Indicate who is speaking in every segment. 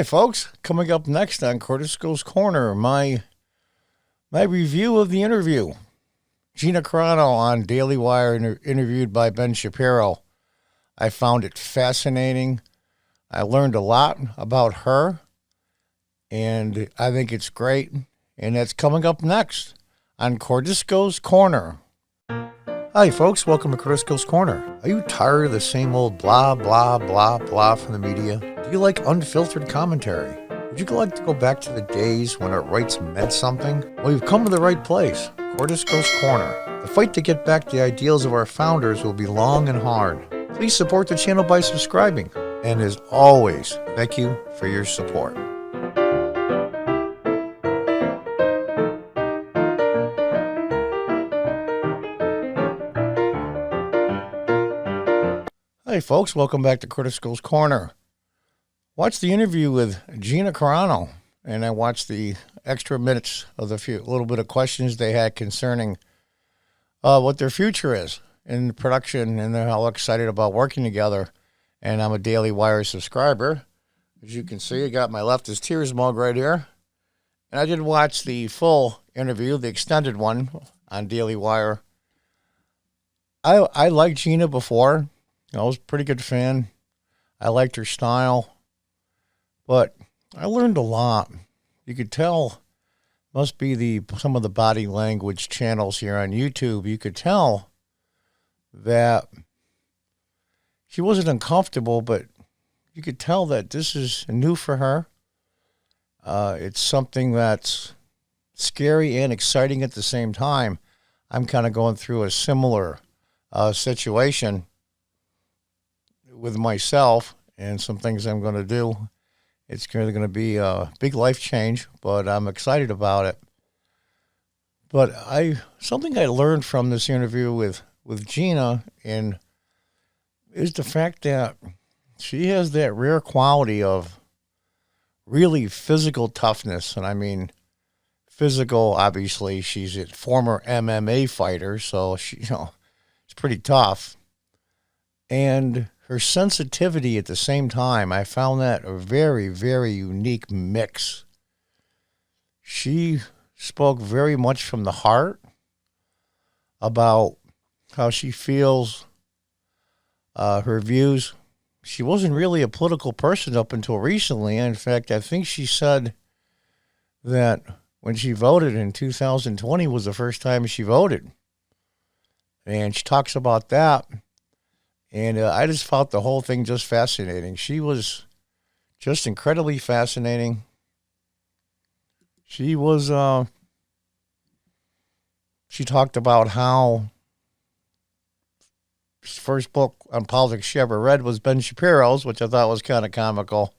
Speaker 1: Hey folks, coming up next on Curtis Goes Corner, my review of the interview. GINA CARANO on Daily Wire interviewed by Ben Shapiro. I found it fascinating. I learned a lot about her, and I think it's great. And that's coming up next on Curtis Goes Corner. Hi folks, welcome to Curtis Goes Corner. Are you tired of the same old blah, blah, blah, blah from the media? Do you like unfiltered commentary? Would you like to go back to the days when our rights meant something? Well, you've come to the right place. Curtis Goes Corner. The fight to get back the ideals of our founders will be long and hard. Please support the channel by subscribing. And as always, thank you for your support. Hey folks, welcome back to Curtis Goes Corner. Watched the interview with GINA CARANO, and I watched the extra minutes of the little bit of questions they had concerning what their future is in production, and they're all excited about working together. And I'm a Daily Wire subscriber. As you can see, I got my Leftist Tears mug right here. And I did watch the full interview, the extended one on Daily Wire. I liked GINA before. I was a pretty good fan. I liked her style. But I learned a lot. You could tell, must be some of the body language channels here on YouTube. You could tell that she wasn't uncomfortable, but you could tell that this is new for her. It's something that's scary and exciting at the same time. I'm kind of going through a similar situation with myself and some things I'm going to do. It's going to be a big life change, but I'm excited about it. But something I learned from this interview with GINA is the fact that she has that rare quality of really physical toughness. And I mean, physical, obviously, she's a former MMA fighter, so she's pretty tough. And her sensitivity at the same time, I found that a very, very unique mix. She spoke very much from the heart about how she feels, her views. She wasn't really a political person up until recently. In fact, I think she said that when she voted in 2020 was the first time she voted. And she talks about that. And I just found the whole thing just fascinating. She was just incredibly fascinating. She talked about how the first book on politics she ever read was Ben Shapiro's, which I thought was kind of comical.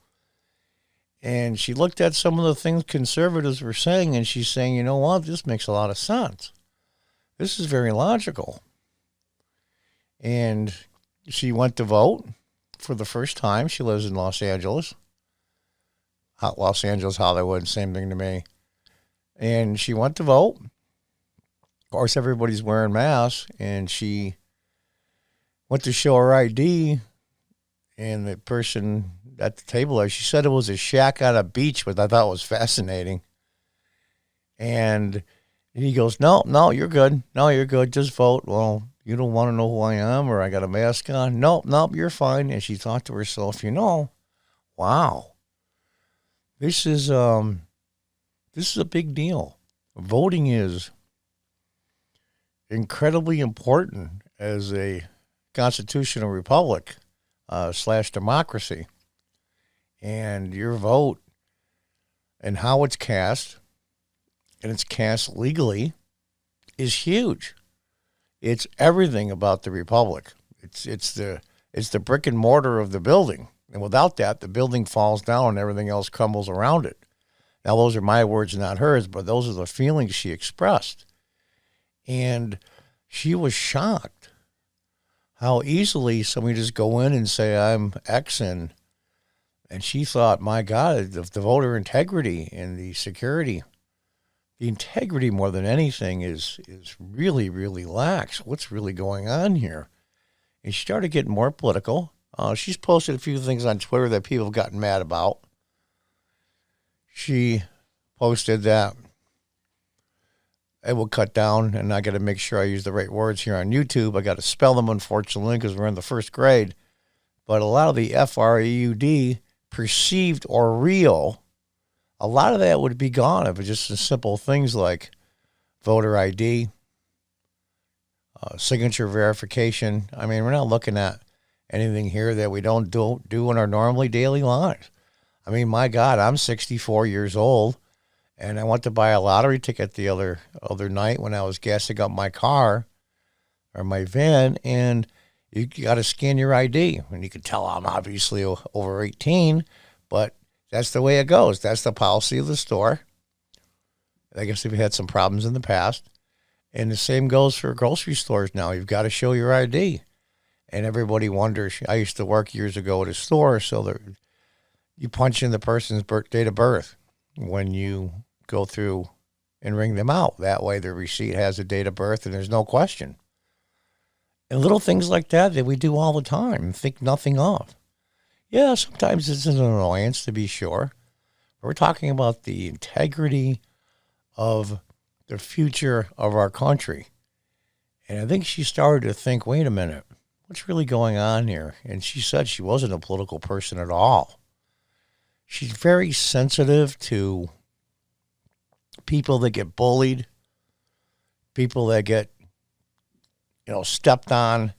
Speaker 1: And she looked at some of the things conservatives were saying, and she's saying, you know what, this makes a lot of sense. This is very logical. And she went to vote for the first time. She lives in Los Angeles. Los Angeles, Hollywood, same thing to me. And she went to vote. Of course, everybody's wearing masks. And she went to show her ID. And the person at the table, she said it was a shack on a beach, which I thought was fascinating. And he goes, no, you're good. No, you're good. Just vote. Well, you don't want to know who I am, or I got a mask on? Nope, you're fine. And she thought to herself, wow, this is a big deal. Voting is incredibly important as a constitutional republic / democracy. And your vote and how it's cast, and it's cast legally, is huge. It's everything about the republic. It's the brick and mortar of the building. And without that, the building falls down and everything else crumbles around it. Now, those are my words, not hers, but those are the feelings she expressed. And she was shocked how easily somebody just go in and say, I'm X, and she thought, my God, the voter integrity and the security, the integrity more than anything is really, really lax. What's really going on here? And she started getting more political. She's posted a few things on Twitter that people have gotten mad about. she posted that it will cut down, and I got to make sure I use the right words here on YouTube. I got to spell them, unfortunately, because we're in the first grade. But a lot of the FREUD, perceived or real, a lot of that would be gone if it's just simple things like voter ID, signature verification. I mean, we're not looking at anything here that we don't do in our normally daily lives. I mean, my God, I'm 64 years old. And I went to buy a lottery ticket the other night when I was gassing up my car or my van, and you got to scan your ID. And you can tell I'm obviously over 18, but that's the way it goes. That's the policy of the store. I guess they've had some problems in the past. And the same goes for grocery stores now. You've got to show your ID. And everybody wonders. I used to work years ago at a store, so you punch in the person's date of birth when you go through and ring them out. That way the receipt has a date of birth and there's no question. And little things like that we do all the time and think nothing of. Yeah, sometimes it's an annoyance, to be sure. We're talking about the integrity of the future of our country. And I think she started to think, wait a minute, what's really going on here? And she said she wasn't a political person at all. She's very sensitive to people that get bullied, people that get, stepped on,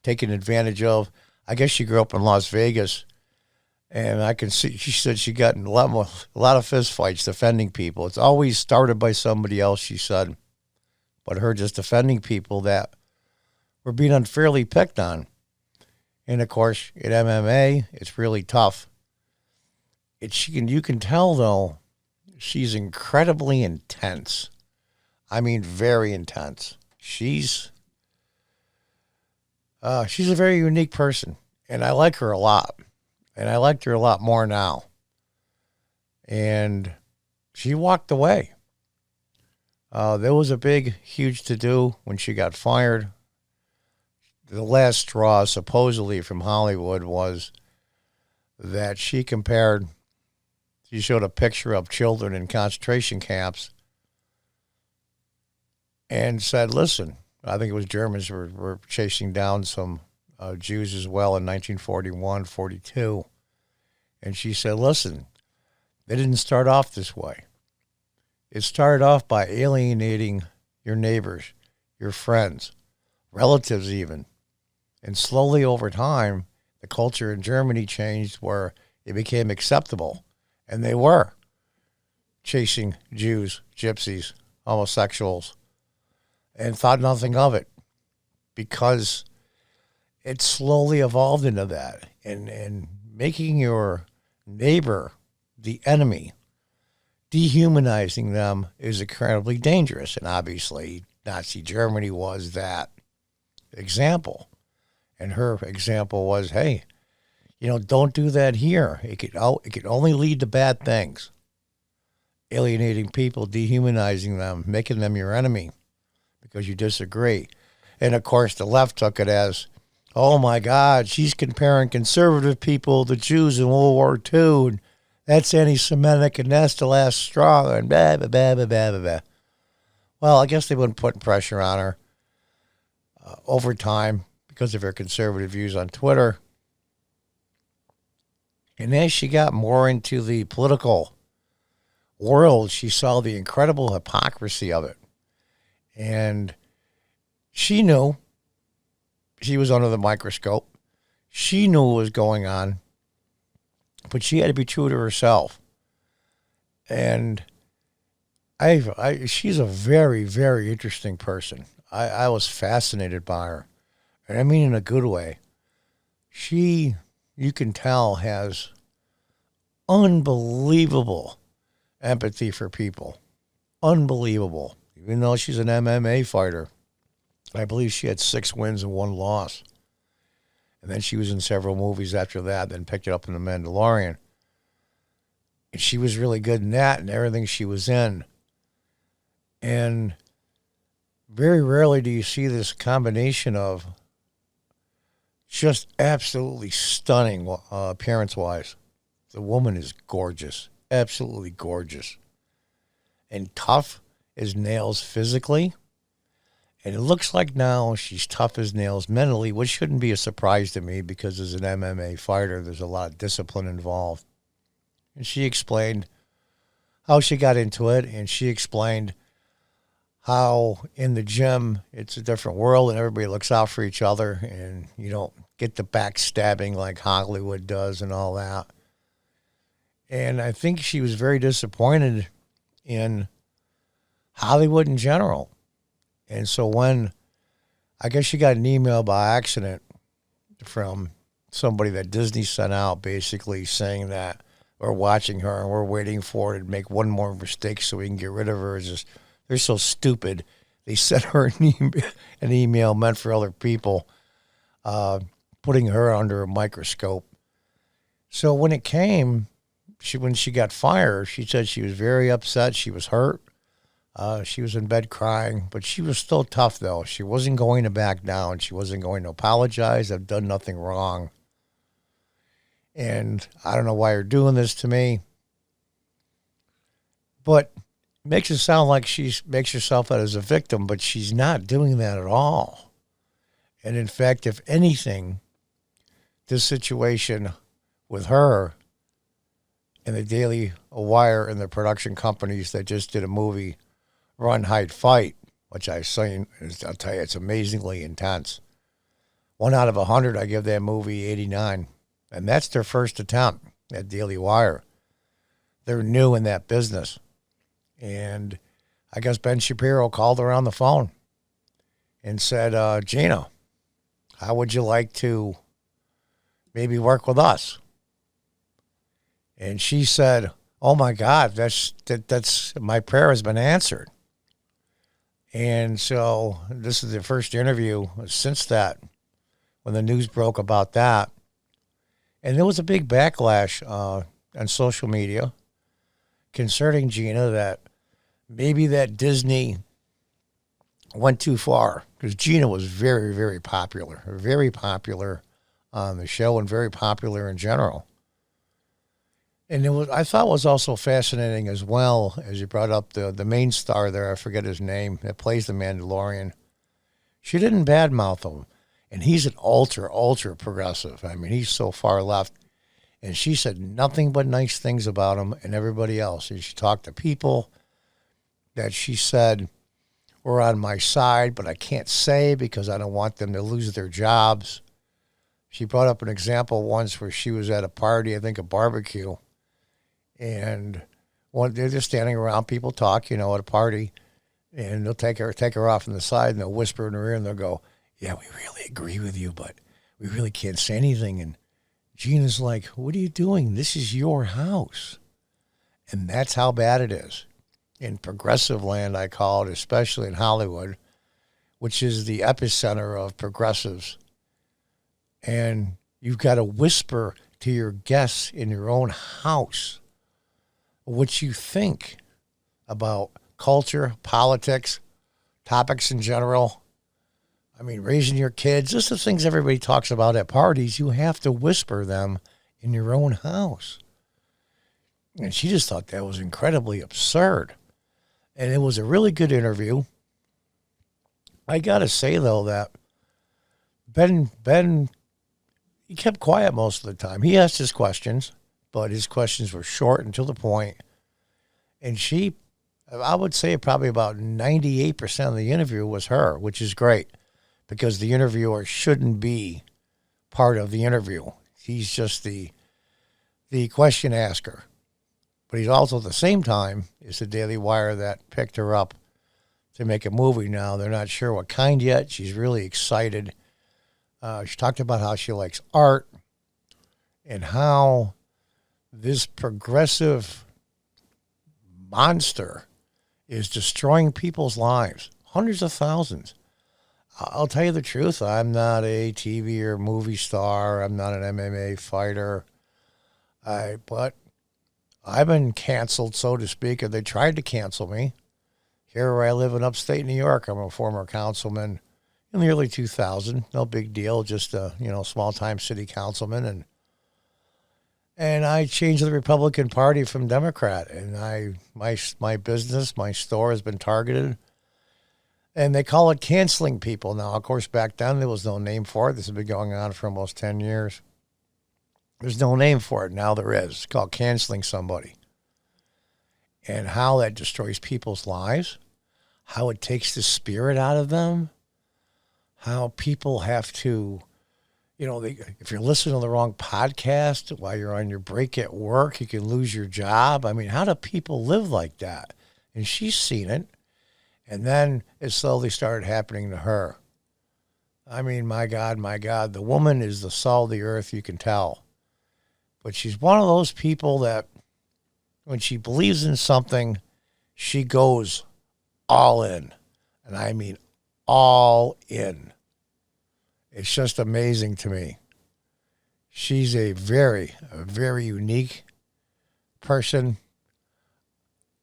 Speaker 1: taken advantage of. I guess she grew up in Las Vegas, and I can see, she said she got in a lot of fist fights defending people. It's always started by somebody else, she said, but her just defending people that were being unfairly picked on. And of course, in MMA, it's really tough. You can tell, though, she's incredibly intense. I mean, very intense. She's a very unique person, and I like her a lot. And I liked her a lot more now. And she walked away. There was a big, huge to-do when she got fired. The last straw, supposedly from Hollywood, was that she showed a picture of children in concentration camps and said, listen, I think it was Germans were chasing down some Jews as well in 1941, 42. And she said, listen, they didn't start off this way. It started off by alienating your neighbors, your friends, relatives even. And slowly over time, the culture in Germany changed where it became acceptable. And they were chasing Jews, gypsies, homosexuals, and thought nothing of it because it slowly evolved into that. And making your neighbor the enemy, dehumanizing them, is incredibly dangerous. And obviously, Nazi Germany was that example. And her example was, hey, don't do that here. It could only lead to bad things. Alienating people, dehumanizing them, making them your enemy because you disagree. And of course, the left took it as, oh my God, she's comparing conservative people to Jews in World War II, and that's anti-Semitic, and that's the last straw, and blah, blah, blah, blah, blah, blah. Well, I guess they've been putting pressure on her over time because of her conservative views on Twitter. And as she got more into the political world, she saw the incredible hypocrisy of it. And she knew she was under the microscope. She knew what was going on, but she had to be true to herself. And she's a very, very interesting person. I was fascinated by her. And I mean in a good way. She, you can tell, has unbelievable empathy for people. Unbelievable. Even though she's an MMA fighter. I believe she had 6 wins and 1 loss. And then she was in several movies after that, then picked it up in The Mandalorian. And she was really good in that and everything she was in. And very rarely do you see this combination of just absolutely stunning appearance-wise. The woman is gorgeous. absolutely gorgeous and tough as nails physically. And it looks like now she's tough as nails mentally, which shouldn't be a surprise to me because as an MMA fighter, there's a lot of discipline involved. And she explained how she got into it, and she explained how in the gym it's a different world and everybody looks out for each other and you don't get the backstabbing like Hollywood does and all that. And I think she was very disappointed in Hollywood in general. And so when I guess she got an email by accident from somebody that Disney sent out basically saying that we're watching her and we're waiting for her to make one more mistake so we can get rid of her. It's just, they're so stupid. They sent her an email meant for other people, putting her under a microscope. So when it came, when she got fired, she said she was very upset. She was hurt. She was in bed crying, but she was still tough, though. She wasn't going to back down. She wasn't going to apologize. I've done nothing wrong. And I don't know why you're doing this to me. But it makes it sound like she makes herself out as a victim, but she's not doing that at all. And in fact, if anything, this situation with her and the Daily Wire and the production companies that just did a movie, Run, Hide, Fight, which I've seen, I'll tell you, it's amazingly intense. 1 out of 100, I give that movie 89. And that's their first attempt at Daily Wire. They're new in that business. And I guess Ben Shapiro called her on the phone and said, Gina, how would you like to maybe work with us? And she said, oh my God, that's my prayer has been answered. And so this is the first interview since that, when the news broke about that. And there was a big backlash on social media concerning Gina that maybe that Disney went too far, because Gina was very, very popular on the show and very popular in general. And I thought was also fascinating as well, as you brought up the main star there, I forget his name, that plays the Mandalorian. She didn't badmouth him. And he's an ultra progressive. I mean, he's so far left. And she said nothing but nice things about him and everybody else. And she talked to people that she said were on my side, but I can't say because I don't want them to lose their jobs. She brought up an example once where she was at a party, I think a barbecue, and they're just standing around, people talk, at a party, and they'll take her off on the side and they'll whisper in her ear and they'll go, yeah, we really agree with you, but we really can't say anything. And Gina's like, what are you doing? This is your house. And that's how bad it is. In progressive land, I call it, especially in Hollywood, which is the epicenter of progressives. And you've got to whisper to your guests in your own house what you think about culture, politics, topics in general. I mean, raising your kids, just the things everybody talks about at parties, you have to whisper them in your own house. And she just thought that was incredibly absurd. And it was a really good interview. I got to say, though, that Ben, he kept quiet most of the time. He asked his questions, but his questions were short and to the point. And I would say probably about 98% of the interview was her, which is great. Because the interviewer shouldn't be part of the interview. He's just the question asker. But he's also at the same time is the Daily Wire that picked her up to make a movie now. They're not sure what kind yet. She's really excited. She talked about how she likes art and how this progressive monster is destroying people's lives, hundreds of thousands. I'll tell you the truth. I'm not a TV or movie star. I'm not an MMA fighter. But I've been canceled, so to speak, or they tried to cancel me. Here where I live in upstate New York, I'm a former councilman in the early 2000s. No big deal, just a small-time city councilman. And And I changed the Republican Party from Democrat. And my business, my store has been targeted. And they call it canceling people now. Of course, back then there was no name for it. This has been going on for almost 10 years. There's no name for it. Now there is. It's called canceling somebody. And how that destroys people's lives, how it takes the spirit out of them, how people have to, if you're listening to the wrong podcast while you're on your break at work, you can lose your job. I mean, how do people live like that? And she's seen it. And then it slowly started happening to her. I mean, my God, the woman is the salt of the earth, you can tell. But she's one of those people that when she believes in something, she goes all in. And I mean all in. It's just amazing to me. She's a very unique person.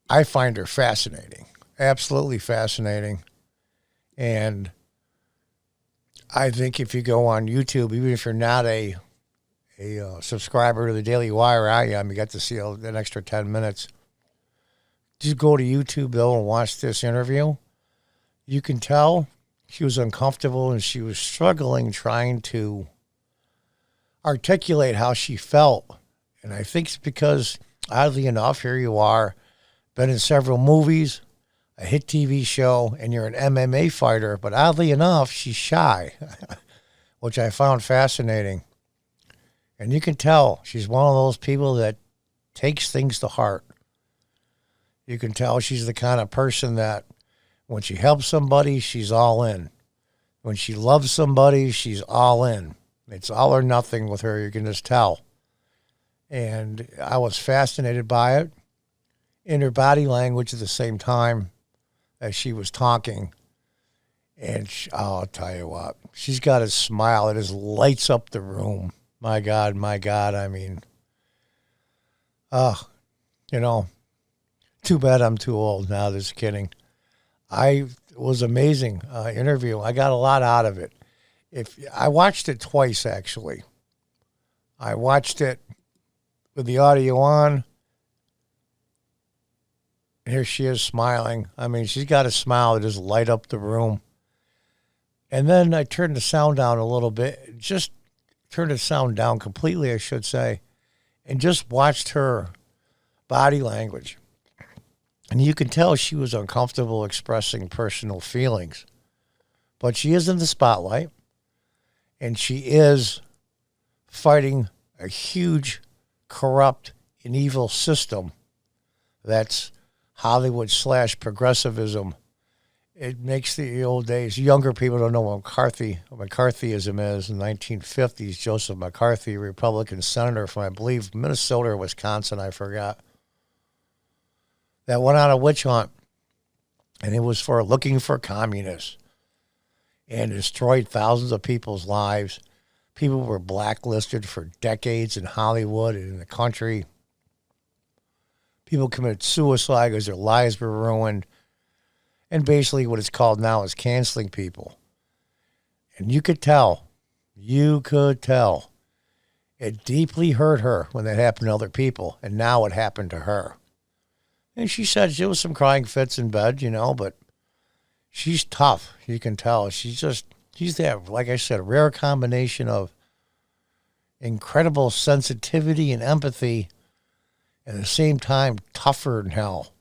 Speaker 1: I find her fascinating. Absolutely fascinating. And I think if you go on YouTube, even if you're not a subscriber to the Daily Wire, I am, you got to see an extra 10 minutes. Just go to YouTube, though, and watch this interview. You can tell she was uncomfortable and she was struggling trying to articulate how she felt. And I think it's because, oddly enough, here you are, been in several movies, a hit TV show, and you're an MMA fighter. But oddly enough, she's shy, which I found fascinating. And you can tell she's one of those people that takes things to heart. You can tell she's the kind of person that when she helps somebody, she's all in. When she loves somebody, she's all in. It's all or nothing with her, you can just tell. And I was fascinated by it. In her body language at the same time as she was talking. And I'll tell you what, she's got a smile that just lights up the room. My God, I mean, too bad I'm too old now, just kidding. It was amazing interview. I got a lot out of it. I watched it twice, actually. I watched it with the audio on. Here she is smiling. I mean, she's got a smile that just light up the room. And then I turned the sound down a little bit, just turned the sound down completely, I should say, and just watched her body language. And you can tell she was uncomfortable expressing personal feelings. But she is in the spotlight, and she is fighting a huge, corrupt, and evil system that's Hollywood/progressivism. It makes the old days, younger people don't know what McCarthyism is. In the 1950s, Joseph McCarthy, a Republican senator from, I believe, Minnesota or Wisconsin, I forgot, that went on a witch hunt. And it was for looking for communists and destroyed thousands of people's lives. People were blacklisted for decades in Hollywood and in the country. People committed suicide because their lives were ruined. And basically what it's called now is canceling people. And you could tell, it deeply hurt her when that happened to other people. And now it happened to her. And she said there was some crying fits in bed, but she's tough. You can tell. She's that, like I said, rare combination of incredible sensitivity and empathy and at the same time tougher than hell.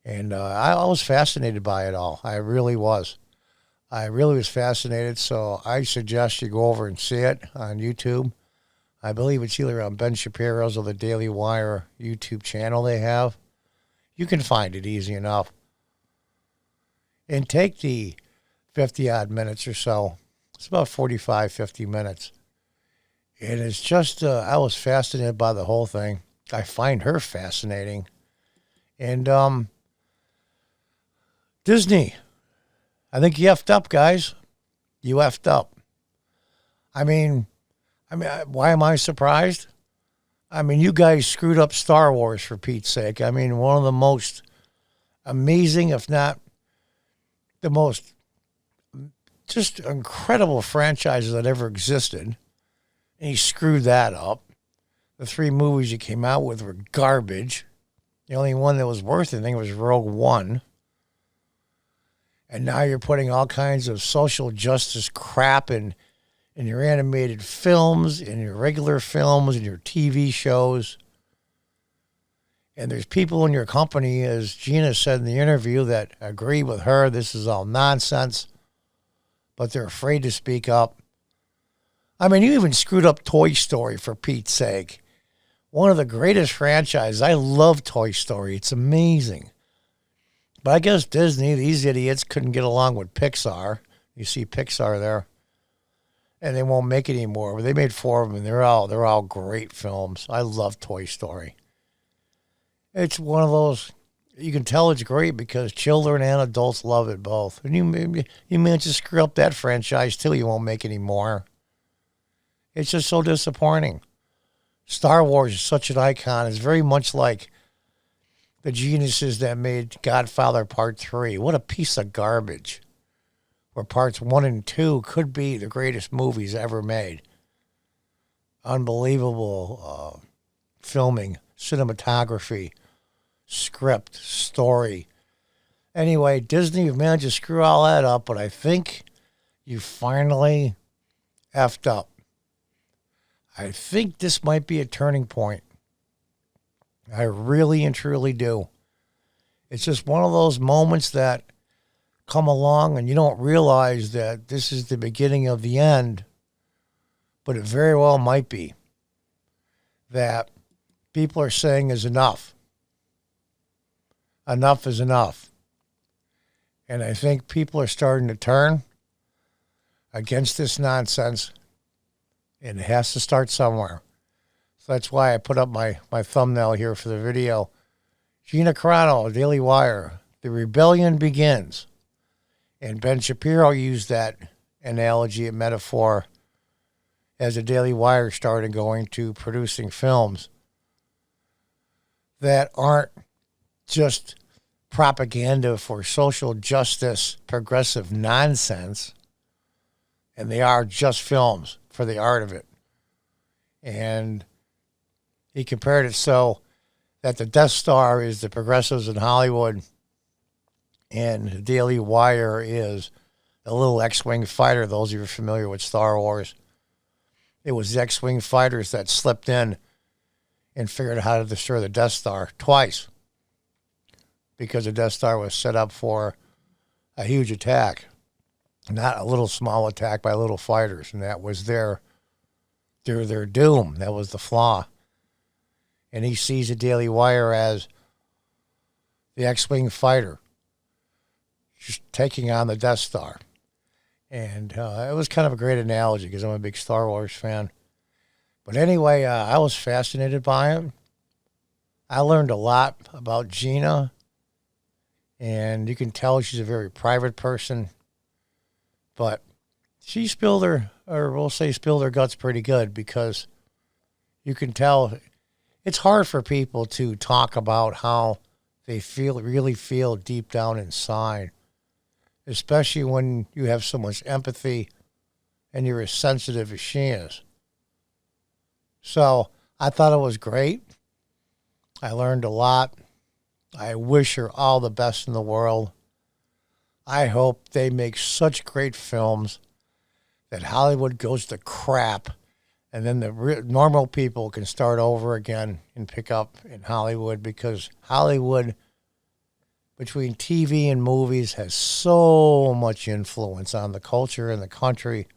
Speaker 1: And I was fascinated by it all. I really was. I really was fascinated, so I suggest you go over and see it on YouTube. I believe it's either on Ben Shapiro's or the Daily Wire YouTube channel they have. You can find it easy enough. And take the 50-odd minutes or so. It's about 45, 50 minutes. And it's just, I was fascinated by the whole thing. I find her fascinating. And Disney, I think you effed up, guys. You effed up. I mean, why am I surprised? I mean, you guys screwed up Star Wars, for Pete's sake. I mean, one of the most amazing, if not the most just incredible franchises that ever existed. And he screwed that up. The 3 movies you came out with were garbage. The only one that was worth anything was Rogue One. And now you're putting all kinds of social justice crap in your animated films, in your regular films, in your TV shows. And there's people in your company, as Gina said in the interview, that agree with her. This is all nonsense. But they're afraid to speak up. I mean, you even screwed up Toy Story, for Pete's sake. One of the greatest franchises. I love Toy Story. It's amazing. But I guess Disney, these idiots, couldn't get along with Pixar. You see Pixar there. And they won't make it anymore. But they made 4 of them, and they're all great films. I love Toy Story. It's one of those, you can tell it's great because children and adults love it both. And you manage to screw up that franchise too. You won't make any more. It's just so disappointing. Star Wars is such an icon. It's very much like the geniuses that made Godfather Part 3. What a piece of garbage. Where Parts 1 and 2 could be the greatest movies ever made. Unbelievable filming, cinematography, script, story. Anyway, Disney managed to screw all that up, but I think you finally effed up. I think this might be a turning point. I really and truly do. It's just one of those moments that come along and you don't realize that this is the beginning of the end, but it very well might be. That people are saying is enough. Enough is enough. And I think people are starting to turn against this nonsense, and it has to start somewhere. So that's why I put up my thumbnail here for the video. Gina Carano, Daily Wire. The rebellion begins. And Ben Shapiro used that analogy and metaphor as the Daily Wire started going to producing films that aren't just propaganda for social justice, progressive nonsense, and they are just films for the art of it. And he compared it so that the Death Star is the progressives in Hollywood, and the Daily Wire is a little X-Wing fighter, those of you who are familiar with Star Wars. It was the X-Wing fighters that slipped in and figured out how to destroy the Death Star twice, because the Death Star was set up for a huge attack, not a little small attack by little fighters, and that was their doom. That was the flaw. And he sees the Daily Wire as the X-Wing fighter just taking on the Death Star. And it was kind of a great analogy because I'm a big Star Wars fan. But anyway, I was fascinated by it. I learned a lot about Gina. And you can tell she's a very private person. But she spilled her guts pretty good, because you can tell it's hard for people to talk about how they really feel deep down inside, especially when you have so much empathy and you're as sensitive as she is. So I thought it was great. I learned a lot. I wish her all the best in the world. I hope they make such great films that Hollywood goes to crap, and then the normal people can start over again and pick up in Hollywood, because Hollywood, between TV and movies, has so much influence on the culture in the country.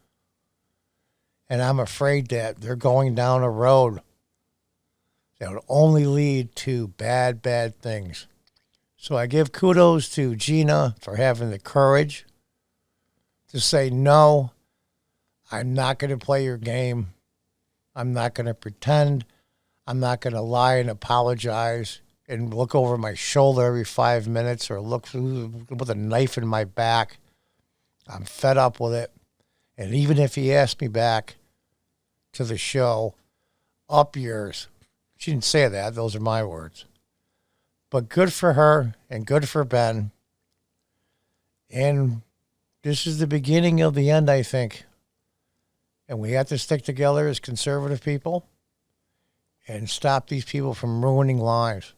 Speaker 1: And I'm afraid that they're going down a road that would only lead to bad, bad things. So I give kudos to Gina for having the courage to say, no, I'm not going to play your game. I'm not going to pretend. I'm not going to lie and apologize and look over my shoulder every 5 minutes or look with a knife in my back. I'm fed up with it. And even if he asked me back to the show, up yours. She didn't say that. Those are my words. But good for her and good for Ben. And this is the beginning of the end, I think. And we have to stick together as conservative people and stop these people from ruining lives.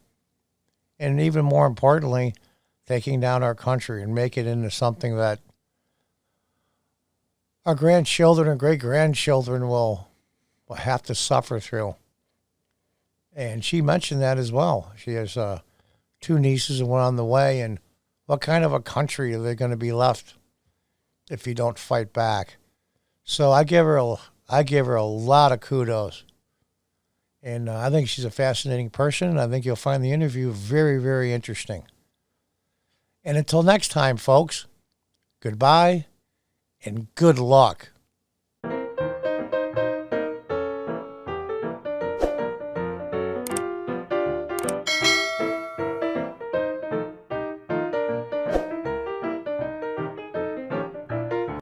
Speaker 1: And even more importantly, taking down our country and make it into something that our grandchildren and great-grandchildren will have to suffer through. And she mentioned that as well. She has 2 nieces and one on the way. And what kind of a country are they going to be left if you don't fight back? So I give her a lot of kudos. And I think she's a fascinating person. I think you'll find the interview very, very interesting. And until next time, folks, goodbye and good luck.